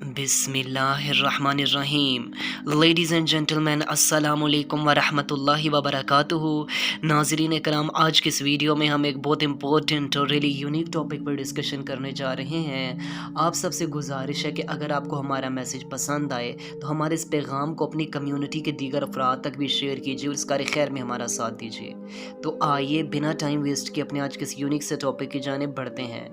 बिस्मिल्लाहिर्रहमानिर्रहीम। Ladies and gentleman, अस्सलामु अलैकुम वरहमतुल्लाहि वबरकातुहू। नाज़रीन कराम, आज के इस वीडियो में हम एक बहुत इंपॉर्टेंट और रियली यूनिक टॉपिक पर डिस्कशन करने जा रहे हैं। आप सबसे गुजारिश है कि अगर आपको हमारा मैसेज पसंद आए तो हमारे इस पैगाम को अपनी कम्युनिटी के दीगर अफराद तक भी शेयर कीजिए और इस कार खैर में हमारा साथ दीजिए। तो आइए बिना टाइम वेस्ट किए अपने आज के इस यूनिक से टॉपिक की जानिब बढ़ते हैं।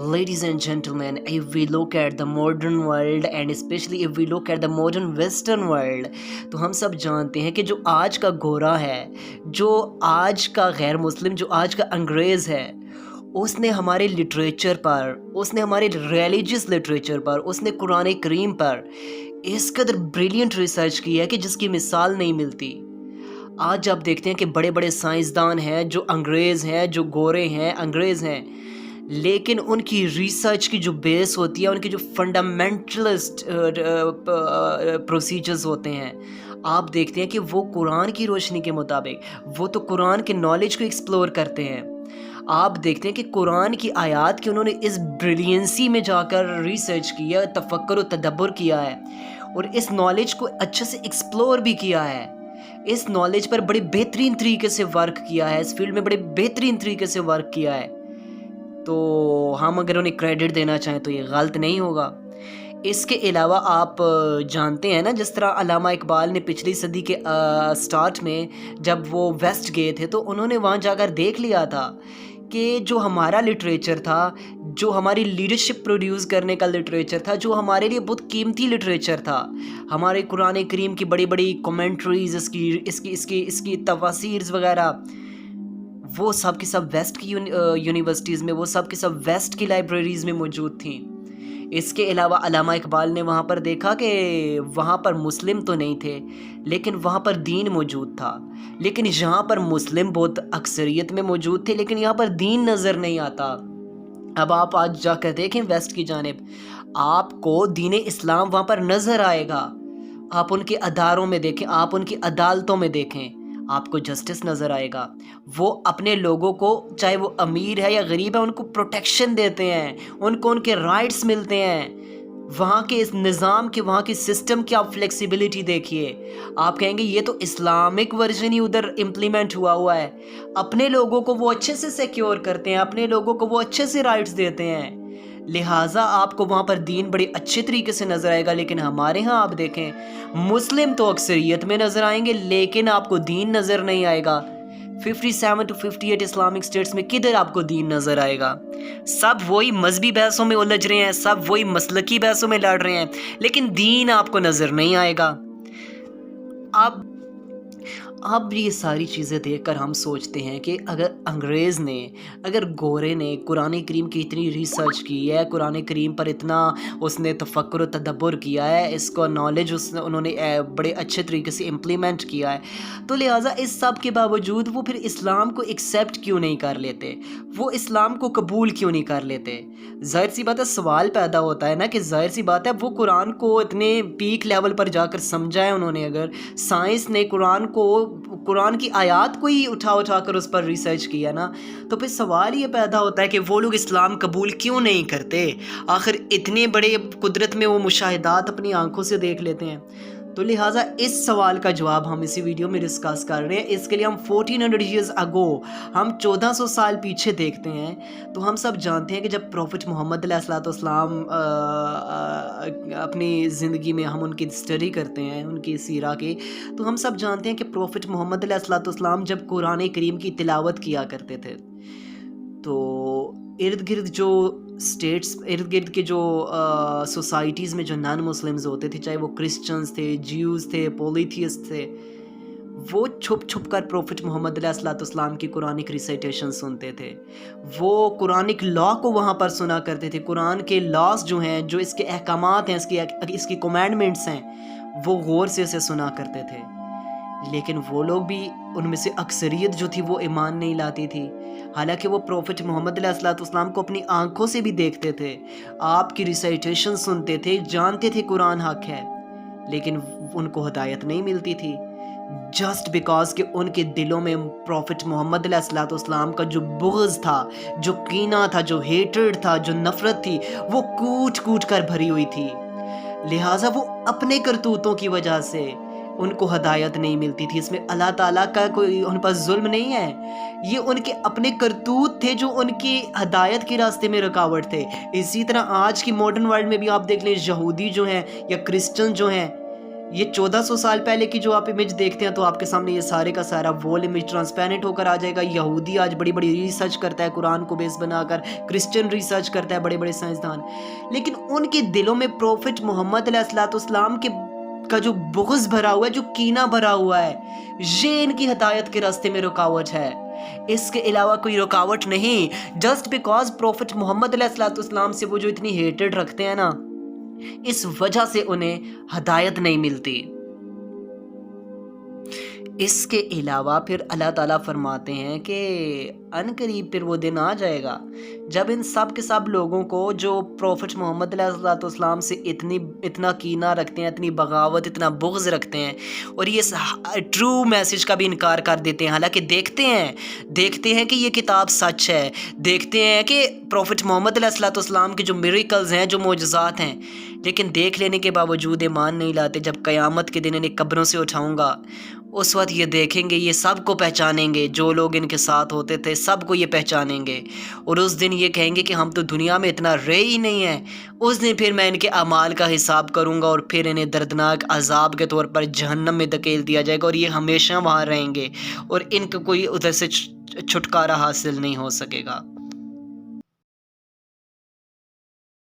Ladies and gentlemen, if we look at the modern world and especially if we look at the modern western world, तो हम सब जानते हैं कि जो आज का गोरा है, जो आज का गैर मुस्लिम, जो आज का अंग्रेज़ है, उसने हमारे लिटरेचर पर, उसने हमारे रिलीजियस लिटरेचर पर, उसने कुरान करीम पर इस कदर ब्रिलियंट रिसर्च की है कि जिसकी मिसाल नहीं मिलती। आज आप देखते हैं कि बड़े बड़े साइंसदान हैं जो अंग्रेज़ हैं, जो गोरे हैं, अंग्रेज़ हैं, लेकिन उनकी रिसर्च की जो बेस होती है, उनके जो फंडामेंटलिस्ट प्रोसीजर्स होते हैं, आप देखते हैं कि वो कुरान की रोशनी के मुताबिक, वो तो कुरान के नॉलेज को एक्सप्लोर करते हैं। आप देखते हैं कि कुरान की आयत की उन्होंने इस ब्रिलियंसी में जाकर रिसर्च किया, तफक्कुर और तदब्बर किया है और इस नॉलेज को अच्छे से एक्सप्लोर भी किया है। इस नॉलेज पर बड़े बेहतरीन तरीके से वर्क किया है, इस फील्ड में बड़े बेहतरीन तरीके से वर्क किया है। तो हम अगर उन्हें क्रेडिट देना चाहें तो ये गलत नहीं होगा। इसके अलावा आप जानते हैं ना, जिस तरह अल्लामा इकबाल ने पिछली सदी के स्टार्ट में जब वो वेस्ट गए थे तो उन्होंने वहाँ जाकर देख लिया था कि जो हमारा लिटरेचर था, जो हमारी लीडरशिप प्रोड्यूस करने का लिटरेचर था, जो हमारे लिए बहुत कीमती लिटरेचर था, हमारे कुरान करीम की बड़ी बड़ी कमेंट्रीज़, इसकी तफसीर्स वगैरह, वो सब की सब वेस्ट की यूनिवर्सिटीज़ में, वो सब की सब वेस्ट की लाइब्रेरीज़ में मौजूद थी। इसके अलावा अल्लामा इकबाल ने वहाँ पर देखा कि वहाँ पर मुस्लिम तो नहीं थे लेकिन वहाँ पर दीन मौजूद था। लेकिन यहाँ पर मुस्लिम बहुत अक्सरियत में मौजूद थे लेकिन यहाँ पर दीन नज़र नहीं आता। अब आप आज जाकर देखें वेस्ट की जानिब, आपको दीन इस्लाम वहाँ पर नज़र आएगा। आप उनके अदारों में देखें, आप उनकी अदालतों में देखें, आपको जस्टिस नज़र आएगा। वो अपने लोगों को, चाहे वो अमीर है या गरीब है, उनको प्रोटेक्शन देते हैं, उनको उनके राइट्स मिलते हैं। वहाँ के इस निज़ाम के, वहाँ की सिस्टम की आप फ्लेक्सिबिलिटी देखिए। आप कहेंगे ये तो इस्लामिक वर्जन ही उधर इम्प्लीमेंट हुआ है। अपने लोगों को वो अच्छे से सिक्योर करते हैं, अपने लोगों को वो अच्छे से राइट्स देते हैं, लिहाजा आपको वहाँ पर दीन बड़े अच्छे तरीके से नज़र आएगा। लेकिन हमारे यहाँ आप देखें, मुस्लिम तो अक्सरियत में नज़र आएंगे लेकिन आपको दीन नज़र नहीं आएगा। 57 to 58 इस्लामिक स्टेट्स में किधर आपको दीन नज़र आएगा? सब वही मजहबी बहसों में उलझ रहे हैं, सब वही मसलकी बहसों में लड़ रहे हैं, लेकिन दीन आपको नज़र नहीं आएगा। अब ये सारी चीज़ें देखकर हम सोचते हैं कि अगर अंग्रेज़ ने, अगर गोरे ने कुरान करीम की इतनी रिसर्च की है, कुरान करीम पर इतना उसने तफक्कुर और तदब्बर किया है, इसको नॉलेज उन्होंने बड़े अच्छे तरीके से इम्प्लीमेंट किया है, तो लिहाजा इस सब के बावजूद वो फिर इस्लाम को एक्सेप्ट क्यों नहीं कर लेते? वो इस्लाम को कबूल क्यों नहीं कर लेते? ज़ाहिर सी बात है, सवाल पैदा होता है ना कि ज़ाहिर सी बात है, वो कुरान को इतने पीक लेवल पर जाकर समझा है उन्होंने, अगर साइंस ने कुरान की आयत को ही उठा कर उस पर रिसर्च किया ना, तो फिर सवाल ये पैदा होता है कि वो लोग इस्लाम कबूल क्यों नहीं करते? आखिर इतने बड़े कुदरत में वो मुशाहिदात अपनी आंखों से देख लेते हैं। तो लिहाजा इस सवाल का जवाब हम इसी वीडियो में डिस्कस कर रहे हैं। इसके लिए हम 1400 ईयर्स अगो, हम 1400 साल पीछे देखते हैं, तो हम सब जानते हैं कि जब प्रॉफिट मोहम्मद अलैहिस्सलाम अपनी ज़िंदगी में हम उनकी स्टडी करते हैं, उनकी सीरा की, तो हम सब जानते हैं कि प्रॉफिट मोहम्मद अलैहिस्सलाम जब कुरान करीम की तिलावत किया करते थे तो इर्द गिर्द जो स्टेट्स, इर्द गिर्द के जो सोसाइटीज़ में जो नॉन मुस्लिम्स होते थे, चाहे वो क्रिश्चियंस थे, ज्यूज़ थे, पॉलीथियस्ट थे, वो छुप कर प्रॉफिट मोहम्मद अलैहिस्सलाम की कुरानिक रिसाइटेशन सुनते थे। वो कुरानिक लॉ को वहाँ पर सुना करते थे। कुरान के लॉस जो हैं, जो इसके अहकामात हैं, इसकी कमांडमेंट्स हैं, वो गौर से इसे सुना करते थे। लेकिन वो लोग भी, उनमें से अक्सरियत जो थी वो ईमान नहीं लाती थी, हालांकि वो प्रॉफिट मोहम्मद अलैहिस्सलाम को अपनी आंखों से भी देखते थे, आपकी रिसाइटेशन सुनते थे, जानते थे कुरान हक है, लेकिन उनको हिदायत नहीं मिलती थी। जस्ट बिकॉज कि उनके दिलों में प्रॉफिट मोहम्मद अलैहिस्सलाम का जो बुग़्ज़ था, जो कीना था, जो हेट्रेड था, जो नफ़रत थी, वो कूट कूट कर भरी हुई थी। लिहाजा वो अपने करतूतों की वजह से उनको हदायत नहीं मिलती थी। इसमें अल्लाह ताला का कोई उन पर जुल्म नहीं है, ये उनके अपने करतूत थे जो उनकी हदायत के रास्ते में रुकावट थे। इसी तरह आज की मॉडर्न वर्ल्ड में भी आप देख लें, यहूदी जो हैं या क्रिश्चियन जो हैं, ये 1400 साल पहले की जो आप इमेज देखते हैं तो आपके सामने ये सारे का सारा वॉल इमेज ट्रांसपेरेंट होकर आ जाएगा। यहूदी आज बड़ी बड़ी रिसर्च करता है कुरान को बेस बनाकर, क्रिश्चियन रिसर्च करता है, बड़े बड़े साइंसदान, लेकिन उनके दिलों में प्रॉफिट मोहम्मद अलैहिस्सलाम के का जो बुग़्ज़ भरा हुआ है, जो कीना भरा हुआ है, ये इनकी हदायत के रास्ते में रुकावट है। इसके अलावा कोई रुकावट नहीं। जस्ट बिकॉज प्रॉफिट मोहम्मद अलैहिस्सलाम से वो जो इतनी हेटेड रखते हैं ना, इस वजह से उन्हें हदायत नहीं मिलती। इसके अलावा फिर अल्लाह ताला फरमाते हैं कि अनकरीब फिर वो दिन आ जाएगा जब इन सब के सब लोगों को जो प्रॉफिट मोहम्मद अलैहिस्सलाम से इतना कीना रखते हैं, इतनी बगावत, इतना बुग़्ज़ रखते हैं और ये ट्रू मैसेज का भी इनकार कर देते हैं। हालांकि देखते हैं कि ये किताब सच है, देखते हैं कि प्रॉफिट मोहम्मद अलैहिस्सलाम के जो मिरेकल्स हैं, जो मोजज़ात हैं, लेकिन देख लेने के बावजूद ईमान नहीं लाते। जब क़यामत के दिन इन्हें कब्रों से उठाऊँगा, उस वक्त ये देखेंगे, ये सब को पहचानेंगे, जो लोग इनके साथ होते थे सबको ये पहचानेंगे और उस दिन ये कहेंगे कि हम तो दुनिया में इतना रहे ही नहीं हैं। उस दिन फिर मैं इनके अमाल का हिसाब करूँगा और फिर इन्हें दर्दनाक अजाब के तौर पर जहन्नम में धकेल दिया जाएगा और ये हमेशा वहाँ रहेंगे और इनको कोई उधर से छुटकारा हासिल नहीं हो सकेगा।